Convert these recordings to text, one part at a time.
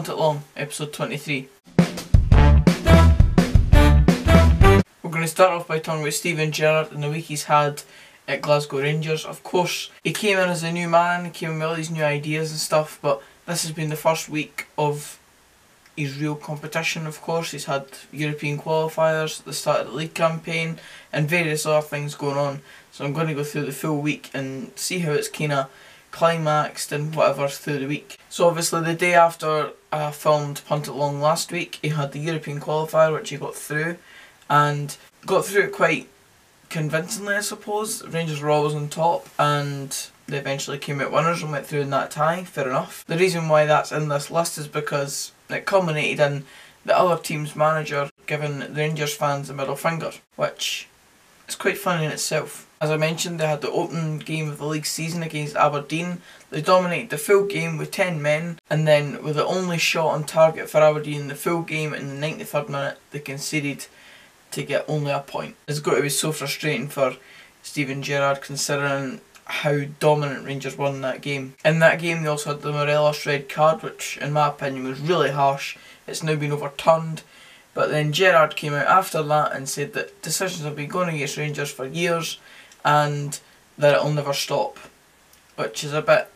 Punt It Long, episode 23. We're going to start off by talking about Steven Gerrard and the week he's had at Glasgow Rangers. Of course, he came in as a new man, he came in with all these new ideas and stuff, but this has been the first week of his real competition. Of course, he's had European qualifiers, the start of the league campaign, and various other things going on. So I'm going to go through the full week and see how it's kind of climaxed and whatever through the week. So obviously the day after I filmed Punt It Long last week, he had the European qualifier, which he got through, and got through it quite convincingly, I suppose. Rangers were always on top and they eventually came out winners and went through in that tie, fair enough. The reason why that's in this list is because it culminated in the other team's manager giving the Rangers fans a middle finger, which is quite funny in itself. As I mentioned, they had the opening game of the league season against Aberdeen. They dominated the full game with 10 men, and then with the only shot on target for Aberdeen in the full game in the 93rd minute, they conceded to get only a point. It's got to be so frustrating for Steven Gerrard considering how dominant Rangers won that game. In that game they also had the Morelos red card, which in my opinion was really harsh. It's now been overturned. But then Gerrard came out after that and said that decisions have been going against Rangers for years and that it'll never stop, which is a bit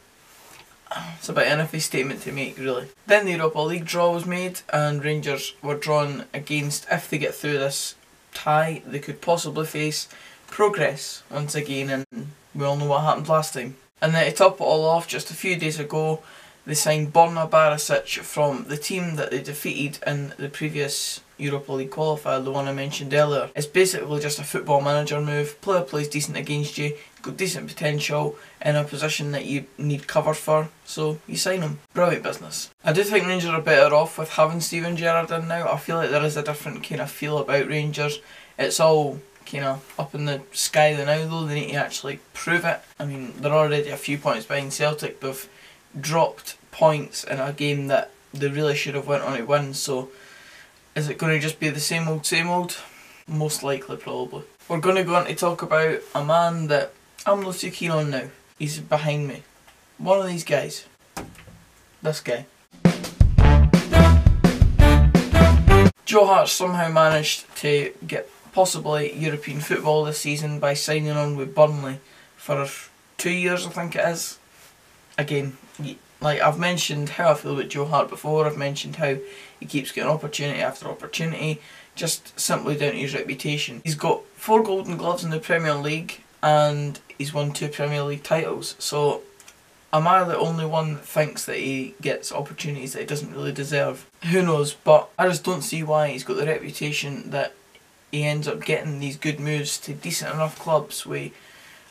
iffy statement to make, really. Then the Europa League draw was made and Rangers were drawn against, if they get through this tie, they could possibly face Progress once again, and we all know what happened last time. And then to top it all off, just a few days ago, they signed Borna Barisic from the team that they defeated in the previous Europa League qualifier, the one I mentioned earlier. It's basically just a football manager move. Player plays decent against you, got decent potential in a position that you need cover for, so you sign him. Brilliant business. I do think Rangers are better off with having Steven Gerrard in now. I feel like there is a different kind of feel about Rangers. It's all kind of up in the sky now though, they need to actually prove it. I mean, they're already a few points behind Celtic, they've dropped points in a game that they really should have went on to win, so is it going to just be the same old? Most likely, probably. We're going to go on to talk about a man that I'm not too keen on now. He's behind me. One of these guys. This guy. Joe Hart somehow managed to get possibly European football this season by signing on with Burnley for 2 years, I think it is. Again, like I've mentioned how I feel about Joe Hart before. I've mentioned how he keeps getting opportunity after opportunity, just simply down to his reputation. He's got 4 Golden Gloves in the Premier League and he's won 2 Premier League titles. So am I the only one that thinks that he gets opportunities that he doesn't really deserve? Who knows, but I just don't see why he's got the reputation that he ends up getting these good moves to decent enough clubs with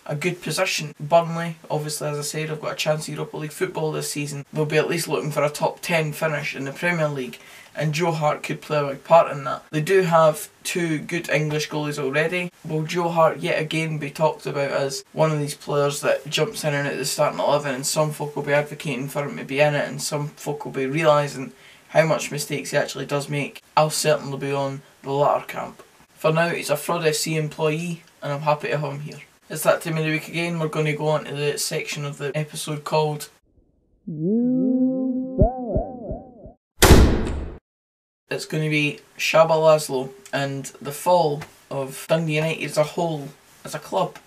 a good position. Burnley, obviously, as I said, have got a chance of Europa League football this season. They'll be at least looking for a top 10 finish in the Premier League, and Joe Hart could play a big part in that. They do have 2 good English goalies already. Will Joe Hart yet again be talked about as one of these players that jumps in and out of the starting 11, and some folk will be advocating for him to be in it, and some folk will be realising how much mistakes he actually does make? I'll certainly be on the latter camp. For now, he's a Fraud FC employee, and I'm happy to have him here. It's that time of the week again. We're going to go on to the section of the episode called It's going to be Shabalala and the fall of Dundee United as a whole, as a club,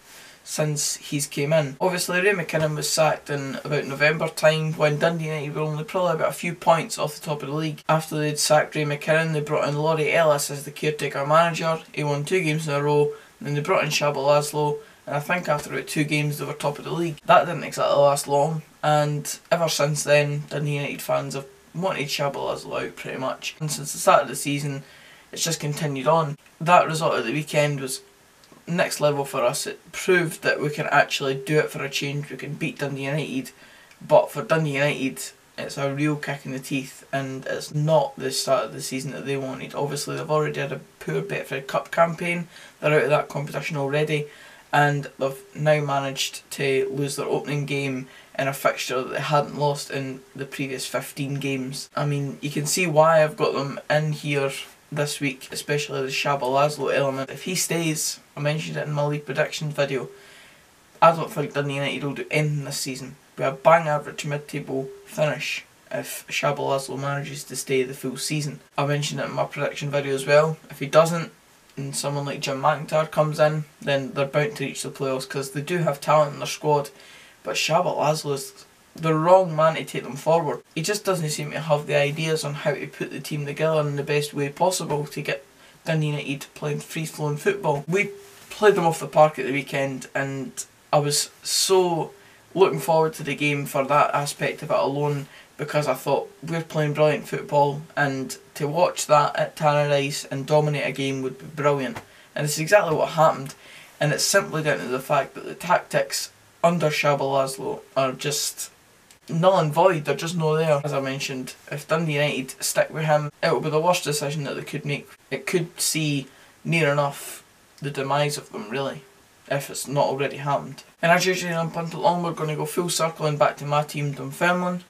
since he's came in. Obviously Ray McKinnon was sacked in about November time when Dundee United were only probably about a few points off the top of the league. After they'd sacked Ray McKinnon, they brought in Laurie Ellis as the caretaker manager. He won 2 games in a row. Then they brought in Shabalala, and I think after about 2 games they were top of the league. That didn't exactly last long, and ever since then Dundee United fans have wanted Shabalala out pretty much. And since the start of the season it's just continued on. That result at the weekend was next level for us. It proved that we can actually do it for a change. We can beat Dundee United, but for Dundee United it's a real kick in the teeth, and it's not the start of the season that they wanted. Obviously they've already had a poor Betfred Cup campaign, they're out of that competition already, and they've now managed to lose their opening game in a fixture that they hadn't lost in the previous 15 games. I mean, you can see why I've got them in here this week, especially the Shabalala element. If he stays, I mentioned it in my league predictions video, I don't think Dundee United will do anything this season. Be a bang average mid-table finish if Shabalala manages to stay the full season. I mentioned it in my prediction video as well. If he doesn't, and someone like Jim McIntyre comes in, then they're bound to reach the playoffs because they do have talent in their squad. But Shabalala's the wrong man to take them forward. He just doesn't seem to have the ideas on how to put the team together in the best way possible to get Dundee United playing free-flowing football. We played them off the park at the weekend, and I was so looking forward to the game for that aspect of it alone, because I thought we're playing brilliant football, and to watch that at Tannadice and dominate a game would be brilliant. And it's exactly what happened, and it's simply down to the fact that the tactics under Shabalala are just null and void. They're just not there. As I mentioned, if Dundee United stick with him, it will be the worst decision that they could make. It could see near enough the demise of them, really, if it's not already happened. And as usually on Punt Along, we're going to go full circle and back to my team, Dunfermline.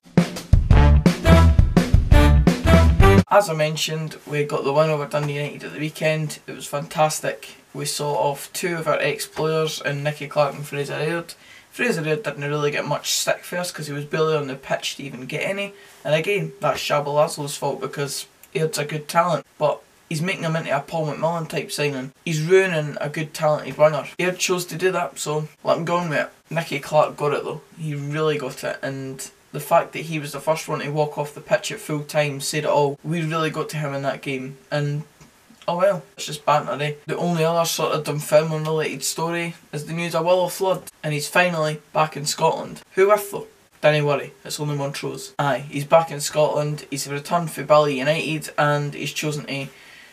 As I mentioned, we got the win over Dundee United at the weekend. It was fantastic. We saw off two of our ex-players in Nicky Clark and Fraser Aird. Fraser Aird didn't really get much stick first because he was barely on the pitch to even get any. And again, that's Shabalala's fault because Aird's a good talent. But he's making him into a Paul McMillan type signing. He's ruining a good talented winger. Aird chose to do that, so let him go on with it. Nicky Clark got it though. He really got it, and the fact that he was the first one to walk off the pitch at full time said it all. We really got to him in that game, and oh well, it's just banter, eh? The only other sort of Dunfermline related story is the news of Willo Flood, and he's finally back in Scotland. Who with though? Don't worry, it's only Montrose. Aye, he's back in Scotland, he's returned for Bally United, and he's chosen to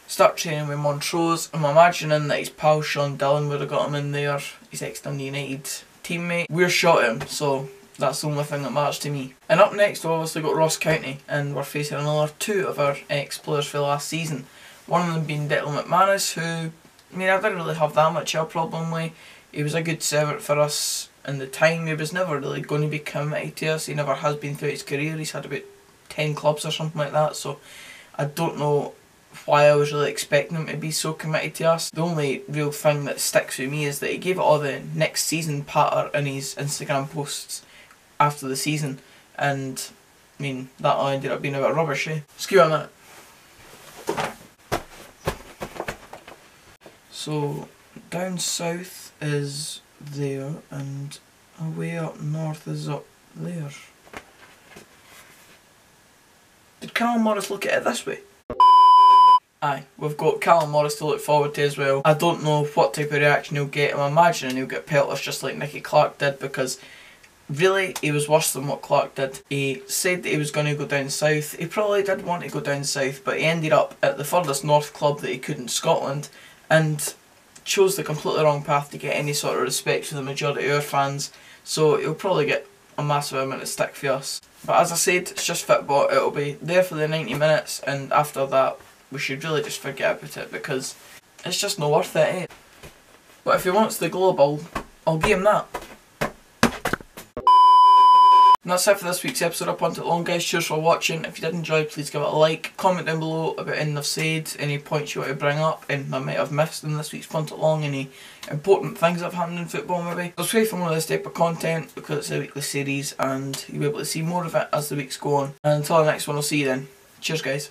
start training with Montrose. I'm imagining that his pal Sean Dillon would have got him in there, his ex-Dundee United teammate. We're shot him, so that's the only thing that matters to me. And up next, we've obviously got Ross County, and we're facing another two of our ex-players for last season. One of them being Declan McManus, who, I mean, I didn't really have that much of a problem with. He was a good servant for us in the time. He was never really going to be committed to us. He never has been throughout his career. He's had about 10 clubs or something like that, so I don't know why I was really expecting him to be so committed to us. The only real thing that sticks with me is that he gave it all the next season patter in his Instagram posts after the season, and I mean, that all ended up being a bit rubbish, eh? Excuse me a minute. So down south is there, and way up north is up there. Did Callum Morris look at it this way? Aye, we've got Callum Morris to look forward to as well. I don't know what type of reaction he'll get. I'm imagining he'll get pelters just like Nicky Clark did, because really he was worse than what Clark did. He said that he was going to go down south. He probably did want to go down south, but he ended up at the furthest north club that he could in Scotland, and chose the completely wrong path to get any sort of respect from the majority of our fans. So he'll probably get a massive amount of stick for us. But as I said, it's just football. It'll be there for the 90 minutes, and after that we should really just forget about it, because it's just not worth it, eh? But if he wants the globe, I'll give him that. And that's it for this week's episode of Punt It Long, guys. Cheers for watching. If you did enjoy, please give it a like. Comment down below about anything I've said, any points you want to bring up, and I might have missed in this week's Punt It Long, any important things that have happened in football maybe. Subscribe for more of this type of content, because it's a weekly series and you'll be able to see more of it as the weeks go on. And until the next one, I'll see you then. Cheers, guys.